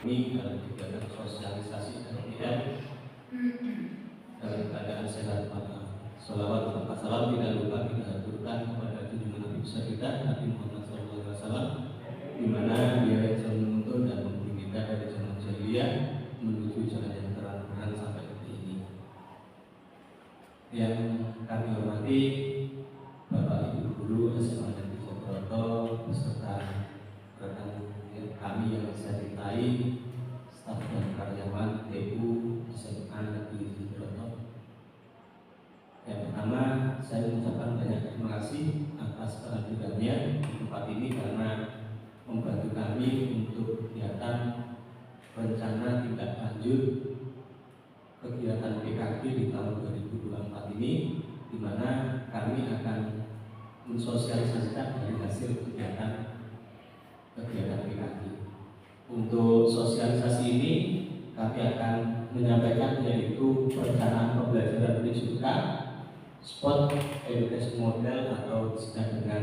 ini dalam kegiatan sosialisasi dan dalam keadaan sehat walafiat. Salawat serta salam tidak lupa kita haturkan kepada junjungan Nabi besar kita Nabi Muhammad SAW, di mana dia yang menuntun dan membimbing kita dari zaman jahiliyah menuju jalan yang terang sampai detik ini. Yang kami hormati Bapak Ibu Guru SMA Negeri Jogoroto beserta rekan kami yang saya cintai, staf dan karyawan TU SMA Negeri Jogoroto. Yang pertama, saya mengucapkan banyak terima kasih atas kehadirannya di tempat ini karena membantu kami untuk kegiatan rencana tindak lanjut kegiatan PKG di tahun 2024 ini, di mana kami akan mensosialisasikan dari hasil kegiatan PKG. Untuk sosialisasi ini kami akan menyampaikan yaitu perencanaan pembelajaran prinsipka, spot education model atau disingkat dengan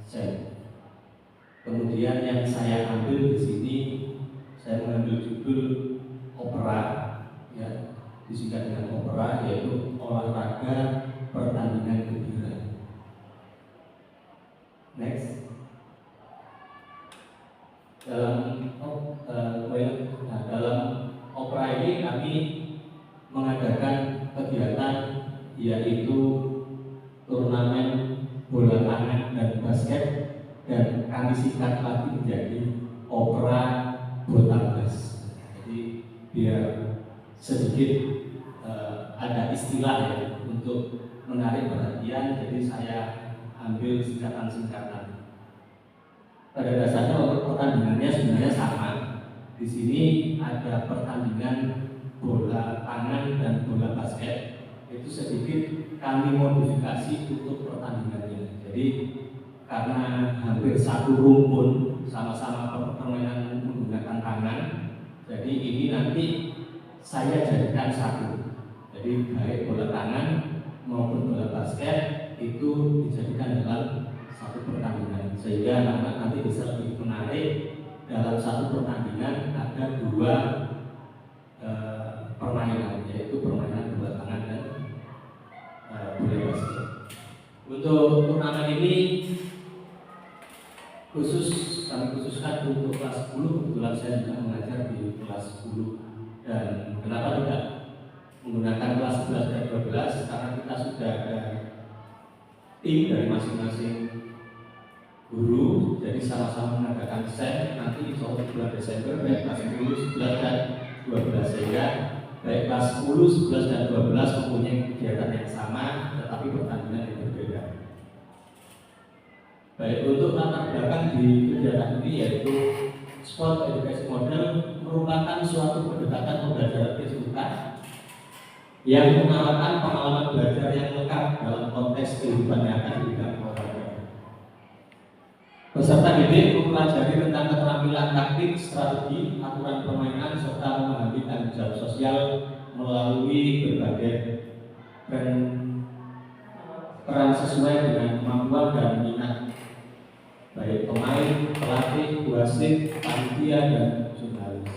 SEM. Kemudian yang saya ambil di sini, saya mengambil judul opera, ya, disingkat dengan opera, yaitu olahraga pertandingan gembira. Next. Dalam opera ini kami mengadakan kegiatan yaitu turnamen bola tangan dan basket, dan kami singkat lagi menjadi opera botabas. Jadi biar sedikit ada istilah ya untuk menarik perhatian, jadi saya ambil singkatan-singkatan. Pada dasarnya pertandingannya sebenarnya sama. Di sini ada pertandingan bola tangan dan bola basket. Itu sedikit kami modifikasi untuk pertandingannya. Jadi karena hampir satu rumpun sama-sama permainan menggunakan tangan, jadi ini nanti saya jadikan satu. Jadi baik bola tangan maupun bola basket itu dijadikan dalam satu pertandingan, sehingga anak nanti bisa lebih menarik. Dalam satu pertandingan ada dua permainan, yaitu permainan bola tangan dan bola basket. Untuk turnamen ini kami khususkan untuk kelas 10. Kebetulan saya juga mengajar di kelas 10. Dan kenapa tidak menggunakan kelas 11 dan 12? Karena kita sudah ada tim dari masing-masing guru, jadi sama-sama mengadakan SEM nanti insya Allah bulan Desember, baik kelas 10, 11 dan 12, sehingga baik kelas 10, 11 dan 12 mempunyai kegiatan yang sama tetapi pertandingan yang berbeda. Baik, untuk latar belakang di kegiatan ini yaitu sport education model merupakan suatu pendekatan pembelajaran terbuka yang menawarkan pengalaman belajar yang lengkap dalam konteks kehidupan nyata di bidang olahraga. Peserta didik mempelajari tentang keterampilan taktik, strategi, aturan permainan, serta memahami tanggung jawab sosial melalui berbagai peran sesuai dengan kemampuan dan minat baik pemain, pelatih, wasit, panitia, dan jurnalis.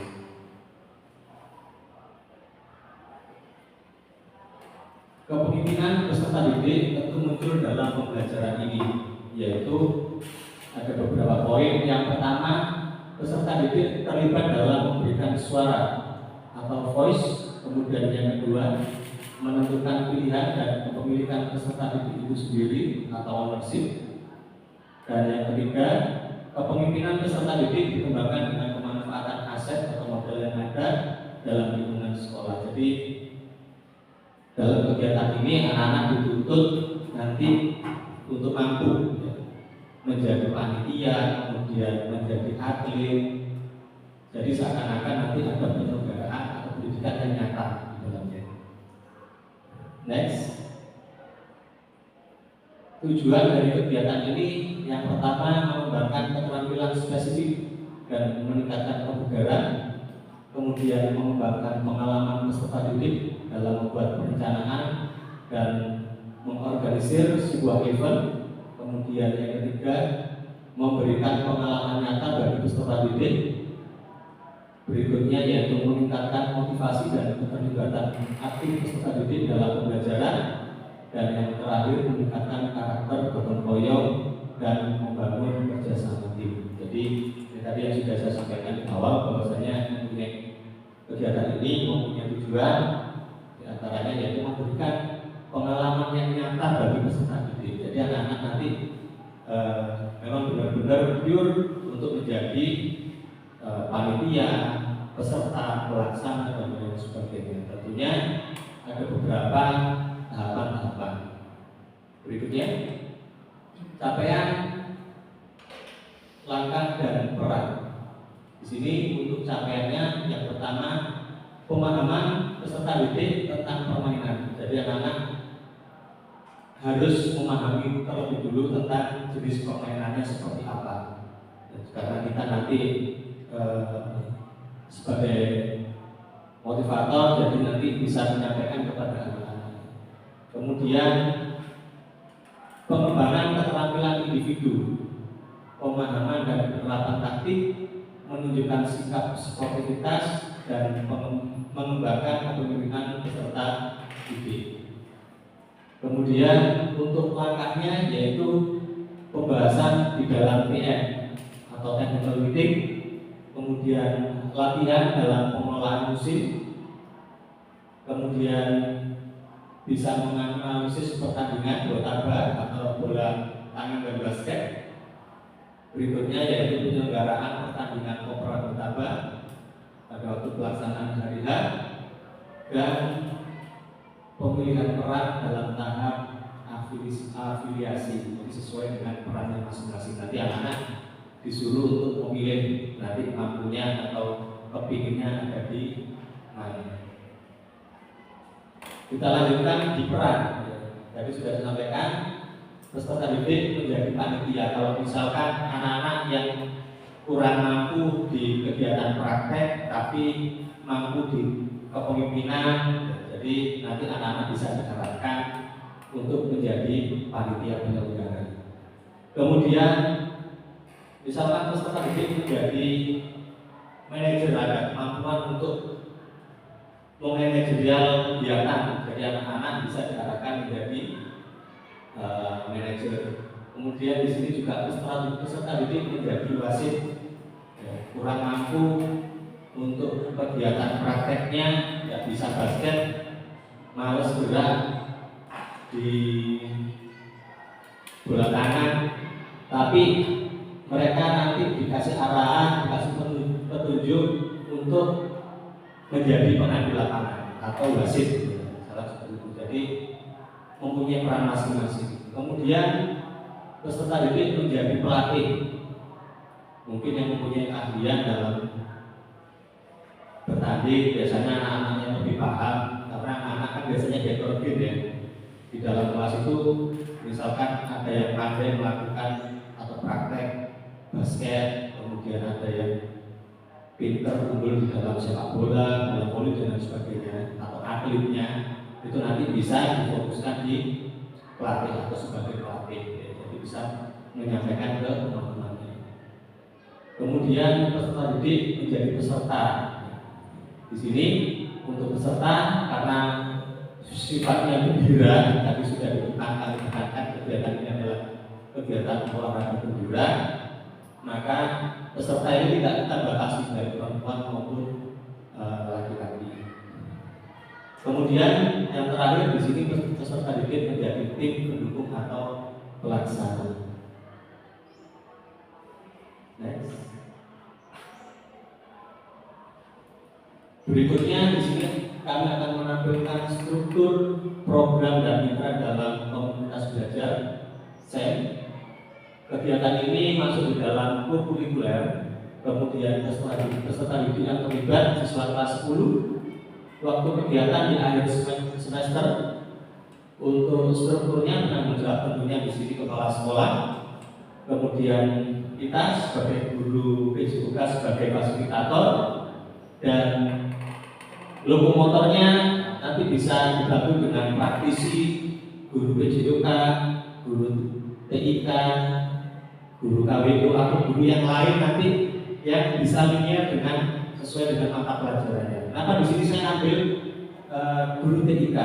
Kepemimpinan peserta didik tentu muncul dalam pembelajaran ini, yaitu ada beberapa poin. Yang pertama, peserta didik terlibat dalam memberikan suara atau voice. Kemudian yang kedua, menentukan pilihan dan kepemilikan peserta didik itu sendiri atau ownership. Dan yang ketiga, kepemimpinan peserta didik dikembangkan dengan pemanfaatan aset atau modal yang ada dalam lingkungan sekolah. Jadi dalam kegiatan ini anak-anak dituntut nanti untuk mampu menjadi panitia, kemudian menjadi atlet. Jadi seakan-akan nanti ada penyelenggaraan atau pendidikan yang nyata di dalamnya. Next. Tujuan dari kegiatan ini yang pertama mengembangkan keterampilan spesifik dan meningkatkan kebugaran, kemudian mengembangkan pengalaman peserta didik dalam membuat perencanaan dan mengorganisir sebuah event, kemudian yang ketiga memberikan pengalaman nyata bagi peserta didik, Berikutnya yaitu meningkatkan motivasi dan keterlibatan aktif peserta didik dalam pembelajaran, dan yang terakhir meningkatkan karakter gotong royong dan membangun kerjasama tim. Jadi tadi yang sudah saya sampaikan di awal bahwasanya mempunyai kegiatan ini mempunyai tujuan diantaranya yaitu memberikan pengalaman yang nyata bagi peserta didik. Jadi anak-anak nanti memang benar-benar pure untuk menjadi panitia, peserta, pelaksana dan lain sebagainya. Tentunya ada beberapa tahapan-tahapan. Berikutnya, capaian, langkah dan peran. Di sini untuk capaiannya yang pertama pemahaman peserta didik tentang permainan. Jadi anak-anak harus memahami terlebih dulu tentang jenis permainannya seperti apa. Dan karena kita nanti sebagai motivator, jadi nanti bisa menyampaikan kepada anak-anak. Kemudian pengembangan keterampilan individu, pemahaman dan penerapan taktik, menunjukkan sikap sportivitas dan mengembangkan kepemimpinan peserta didik. Kemudian untuk langkahnya yaitu pembahasan di dalam TM atau technical meeting, kemudian latihan dalam pengelolaan musim, kemudian bisa menganalisis pertandingan bola tabak atau bola tangan dan basket. Berikutnya yaitu penyelenggaraan pertandingan opera bertabak pada waktu pelaksanaan hari H, dan pemilihan peran dalam tahap afiliasi sesuai dengan perannya masing-masing. Nanti anak-anak disuruh untuk memilih nanti mampunya atau kepinginnya ada di mana. Kita lanjutkan di peran. Tadi sudah disampaikan peserta didik menjadi panitia. Kalau misalkan anak-anak yang kurang mampu di kegiatan praktek tapi mampu di kepemimpinan, jadi nanti anak-anak bisa diharapkan untuk menjadi panitia penyelenggara. Kemudian misalkan peserta didik menjadi manajer, ada kemampuan untuk memanajerial kegiatan, jadi anak-anak bisa diharapkan menjadi manajer. Kemudian di sini juga peserta didik menjadi wasit, kurang mampu untuk kegiatan prakteknya, tidak bisa basket, males gerak di bola tangan, tapi mereka nanti dikasih arahan, dikasih petunjuk untuk menjadi pengambil lapangan atau wasit, salah seperti itu. Jadi mempunyai peran masing-masing. Kemudian peserta didik menjadi pelatih, mungkin yang mempunyai keahlian dalam bertanding. Biasanya anak-anaknya lebih paham karena anak-anak kan biasanya heterogen ya. Di dalam kelas itu misalkan ada yang pandai melakukan atau praktek basket, kemudian ada yang pinter unggul di dalam sepak bola, bola voli dan sebagainya, atau atletnya itu nanti bisa difokuskan di pelatih atau sebagai pelatih ya. Jadi bisa menyampaikan ke teman-temannya. Kemudian peserta didik menjadi peserta. Di sini untuk peserta karena sifatnya gembira, tadi sudah ditekankan kegiatan ini adalah kegiatan olahraga gembira, maka peserta ini tidak kita batasi baik perempuan maupun laki-laki. Kemudian yang terakhir di sini peserta didik menjadi tim pendukung atau pelaksana. Next. Berikutnya di sini kami akan menampilkan struktur program dan mitra dalam komunitas belajar SEM. Kegiatan ini masuk di dalam kurikuler. Kemudian peserta didik yang terlibat siswa kelas 10. Waktu kegiatan di akhir semester. Untuk strukturnya penanggung jawab tentunya di sini kepala sekolah. Kemudian kita sebagai guru PJUK sebagai fasilitator, dan lokomotornya nanti bisa dibantu dengan praktisi, guru PJUK, guru TIK, guru KWU atau guru yang lain nanti yang bisa linear dengan sesuai dengan mata pelajarannya. Kenapa di sini saya ambil guru TIK?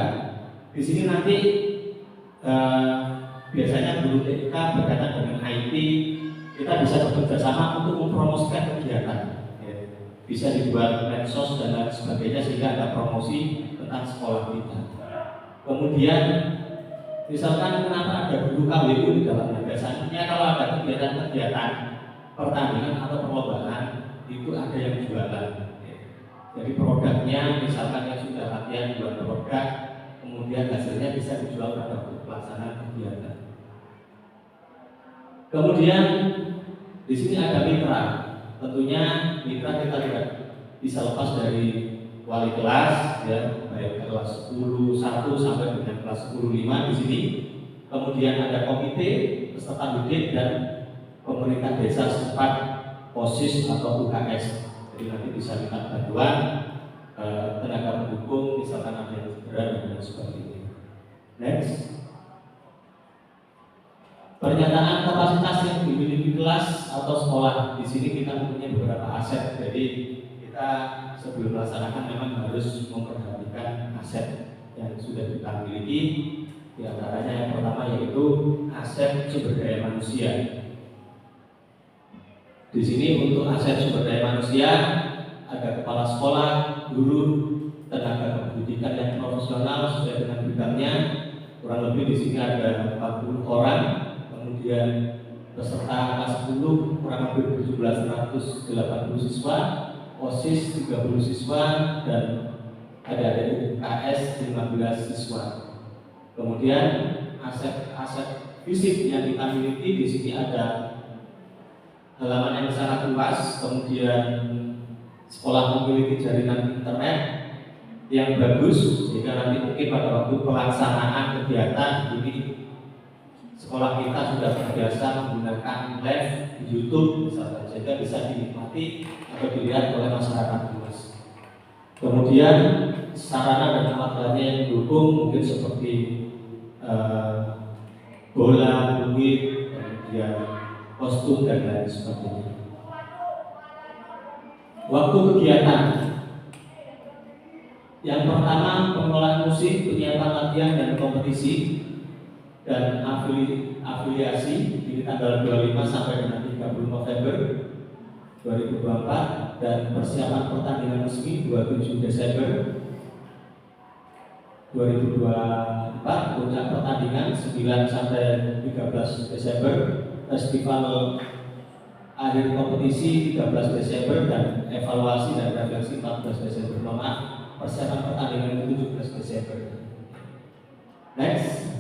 Di sini nanti biasanya guru TIK berkaitan dengan IT, kita bisa bekerja sama untuk mempromosikan kegiatan. Bisa dibuat medsos dan lain sebagainya sehingga ada promosi tentang sekolah kita. Kemudian misalkan kenapa ada guru KWU di dalamnya? Biasanya kalau ada kegiatan-kegiatan pertandingan atau perlombaan itu ada yang jualan. Jadi produknya misalkan yang sudah latihan buat produk, kemudian hasilnya bisa dijual pada pelaksanaan kegiatan. Kemudian di sini ada mitra. Tentunya mitra kita tidak bisa lepas dari wali kelas, ya, baik kelas 10 1 sampai dengan kelas 10 5 di sini. Kemudian ada komite peserta didik dan pemerintah desa setempat, OSIS atau UKS. Jadi nanti bisa minta bantuan tenaga pendukung, misalkan ada yang cedera dan sebagainya. Next. Pernyataan kapasitas yang dimiliki kelas atau sekolah. Di sini kita mempunyai beberapa aset. Jadi kita sebelum melaksanakan memang harus memperhatikan aset yang sudah kita miliki. Di antaranya yang pertama yaitu aset sumber daya manusia. Di sini untuk aset sumber daya manusia ada kepala sekolah, guru, tenaga pendidikan yang profesional sesuai dengan bidangnya. Kurang lebih di sini ada 40 orang. Kemudian peserta kelas 10 kurang lebih berjumlah 180 siswa, OSIS 30 siswa, dan ada UKS 15 siswa. Kemudian aset fisik yang kita miliki di sini ada halaman yang sangat luas, kemudian sekolah memiliki jaringan internet yang bagus sehingga nanti mungkin pada waktu pelaksanaan kegiatan ini sekolah kita sudah terbiasa menggunakan live di YouTube misalnya, sehingga bisa dinikmati atau dilihat oleh masyarakat luas. Kemudian sarana dan alat lainnya yang mendukung mungkin seperti bola, fluid, kemudian kostum dan lain sebagainya. Waktu kegiatan. Yang pertama pengelolaan musik, penyiapan latihan dan kompetisi dan afiliasi di tanggal 25 sampai dengan 30 November 2024 dan persiapan pertandingan resmi 27 Desember 2024, puncak pertandingan 9 sampai 13 Desember, festival akhir kompetisi 13 Desember dan evaluasi dan refleksi 14 Desember. Persiapan pertandingan 17 Desember. Next.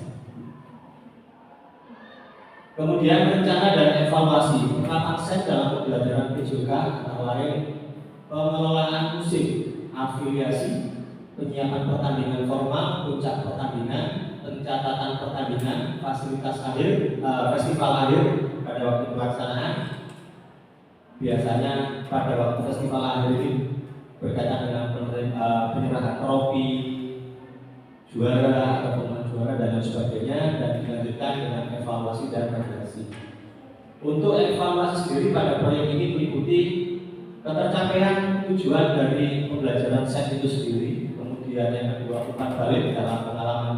Kemudian rencana dan evaluasi. Penerapan set dalam pembelajaran PJK antara lain pengelolaan musik, afiliasi, penyiapan pertandingan formal, puncak pertandingan, pencatatan pertandingan, fasilitas akhir, festival akhir pada waktu pelaksanaan. Biasanya pada waktu festival akhir ini berkaitan dengan penyerahan trofi, juara atau pemain juara dan lain sebagainya, dan dilanjutkan dengan evaluasi dan refleksi. Untuk evaluasi sendiri pada proyek ini meliputi ketercapaian tujuan dari pembelajaran set itu sendiri. Kemudian yang kedua, umpan balik dalam pengalaman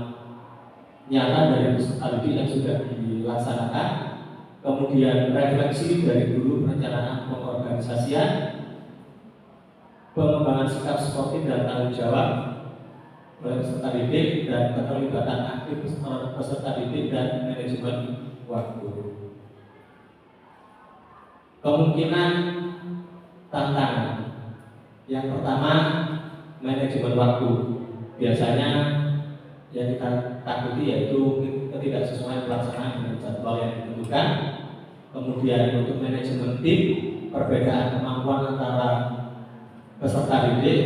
nyata dari peserta didik yang sudah dilaksanakan. Kemudian refleksi dari guru perencanaan pengorganisasian, pengembangan sikap sportif dan tanggung jawab oleh peserta didik, dan keterlibatan aktif peserta didik dan manajemen waktu. Kemungkinan tantangan. Yang pertama, manajemen waktu. Biasanya yang kita takuti yaitu ketidaksesuaian pelaksanaan dengan jadwal yang ditentukan. Kemudian untuk manajemen tim, perbedaan kemampuan antara peserta didik,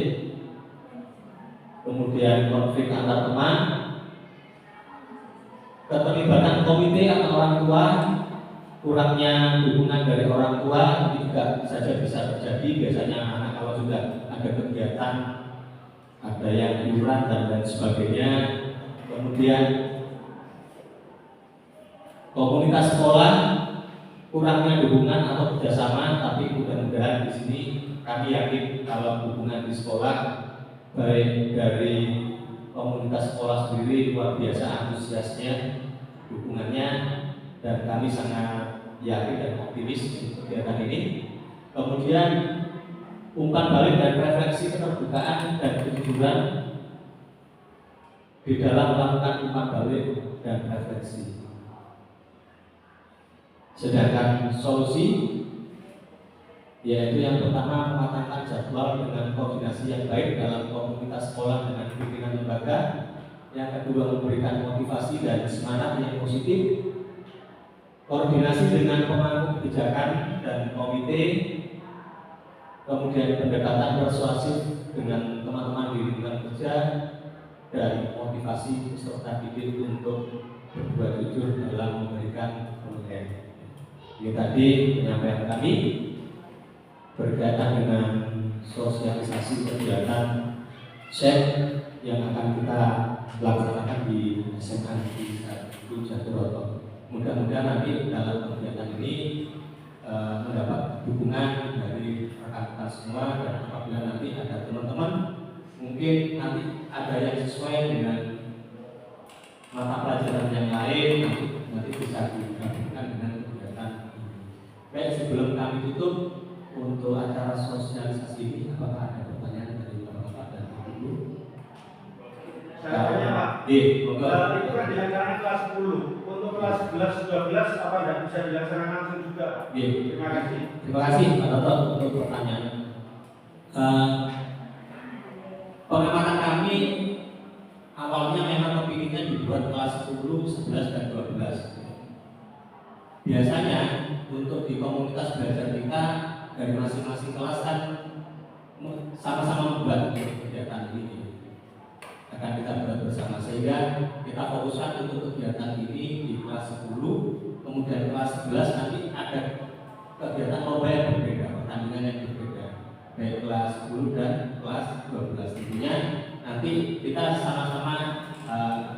kemudian konflik antar teman, keterlibatan komite atau orang tua, kurangnya dukungan dari orang tua ini juga saja bisa terjadi. Biasanya anak kalau sudah ada kegiatan, ada yang iuran dan lain sebagainya. Kemudian komunitas sekolah, kurangnya dukungan atau kerjasama, tapi mudah-mudahan di sini kami yakin kalau dukungan di sekolah baik dari komunitas sekolah sendiri luar biasa antusiasnya dukungannya, dan kami sangat yakin dan optimis untuk kegiatan ini. Kemudian umpan balik dan refleksi keterbukaan dan kejujuran di dalam melakukan umpan balik dan refleksi. Sedangkan solusi yaitu yang pertama mematangkan jadwal dengan koordinasi yang baik dalam komunitas sekolah dengan pimpinan lembaga. Yang kedua memberikan motivasi dan semangat yang positif. Koordinasi dengan pemangku kebijakan dan komite. Kemudian pendekatan persuasif dengan teman-teman di lingkungan kerja dan motivasi peserta didik untuk berbuat jujur dalam memberikan penilaian. Ini tadi penyampaian kami berkaitan dengan sosialisasi kegiatan SEM yang akan kita laksanakan di SMA di Jatiroto. Mudah-mudahan nanti dalam kegiatan ini mendapat dukungan dari rekan-rekan semua, dan apabila nanti ada teman-teman mungkin nanti ada yang sesuai dengan mata pelajaran yang lain nanti bisa digabungkan dengan kegiatan ini. Baik, sebelum kami tutup untuk acara sosialisasi ini, apakah ada pertanyaan dari Bapak dan Ibu? Saya tanya Pak, itu kan dilaksanakan kelas 10. Untuk kelas 11, 12 apa tidak bisa dilaksanakan langsung juga Pak? Terima kasih. Terima kasih Pak Toto untuk pertanyaan. Pengamatan kami awalnya memang kepinginnya dibuat kelas 10, 11, dan 12. Biasanya untuk di komunitas belajar kita dari masing-masing kelas kan sama-sama membuat kegiatan ini. Akan kita buat bersama sehingga kita fokuskan untuk kegiatan ini di kelas 10, kemudian kelas 11 nanti ada kegiatan lomba yang berbeda, pertandingan yang berbeda, baik kelas 10 dan kelas 12. Tentunya nanti kita sama-sama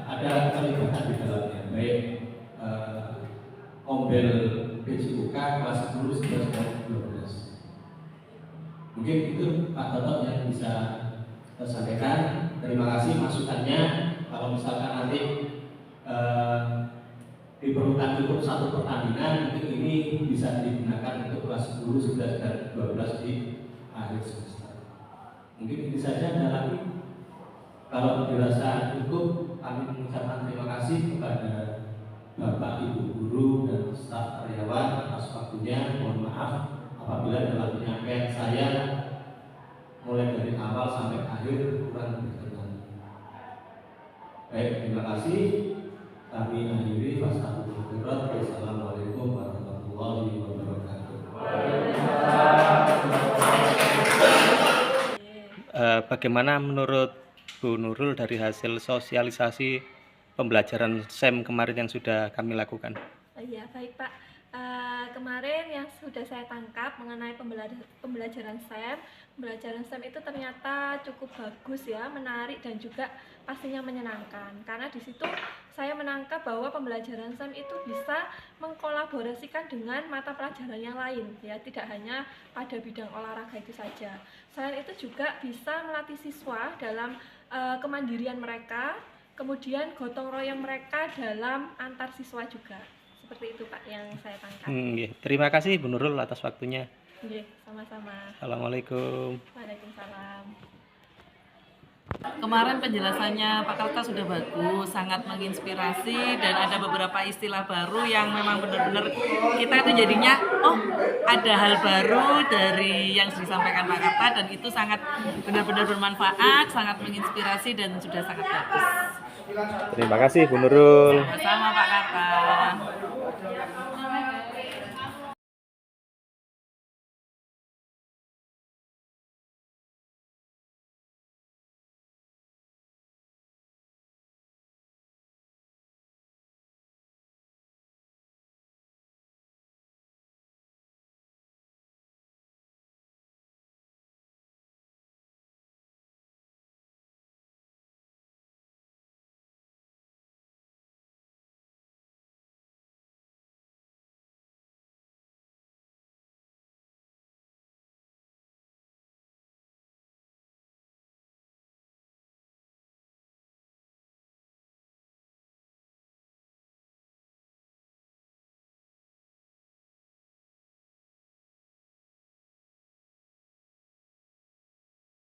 ada terlibatan di dalamnya, baik Ombel PJUK kelas 10, 11, dan 12. Mungkin itu Pak Toto yang bisa saya sampaikan. Terima kasih masukannya. Kalau misalkan nanti diperlukan cukup satu pertandingan, mungkin ini bisa digunakan untuk kelas 10, 11, dan 12 di akhir semester. Mungkin itu saja. Ada lagi? Kalau dirasa cukup, kami mengucapkan terima kasih kepada Bapak, Ibu guru, dan staf karyawan atas waktunya. Mohon maaf apabila dalam penyampaian saya mulai dari awal sampai akhir kurang berkenan. Baik, terima kasih. Kami akhiri. Wassalamualaikum warahmatullahi wabarakatuh. Bagaimana menurut Bu Nurul dari hasil sosialisasi pembelajaran SEM kemarin yang sudah kami lakukan? Ya, baik Pak. Kemarin yang sudah saya tangkap mengenai pembelajaran SEM itu ternyata cukup bagus ya, menarik dan juga pastinya menyenangkan. Karena di situ saya menangkap bahwa pembelajaran SEM itu bisa mengkolaborasikan dengan mata pelajaran yang lain ya, tidak hanya pada bidang olahraga itu saja. Selain itu juga bisa melatih siswa dalam kemandirian mereka, kemudian gotong royong mereka dalam antar siswa juga. Seperti itu Pak yang saya tangkap. Terima kasih Bu Nurul atas waktunya. Sama-sama. Assalamualaikum. Waalaikumsalam. Kemarin penjelasannya Pak Kalta sudah bagus, sangat menginspirasi, dan ada beberapa istilah baru yang memang benar-benar kita itu jadinya ada hal baru dari yang disampaikan Pak Kalta, dan itu sangat benar-benar bermanfaat, sangat menginspirasi, dan sudah sangat bagus. Terima kasih Bu Nurul. Sama-sama Pak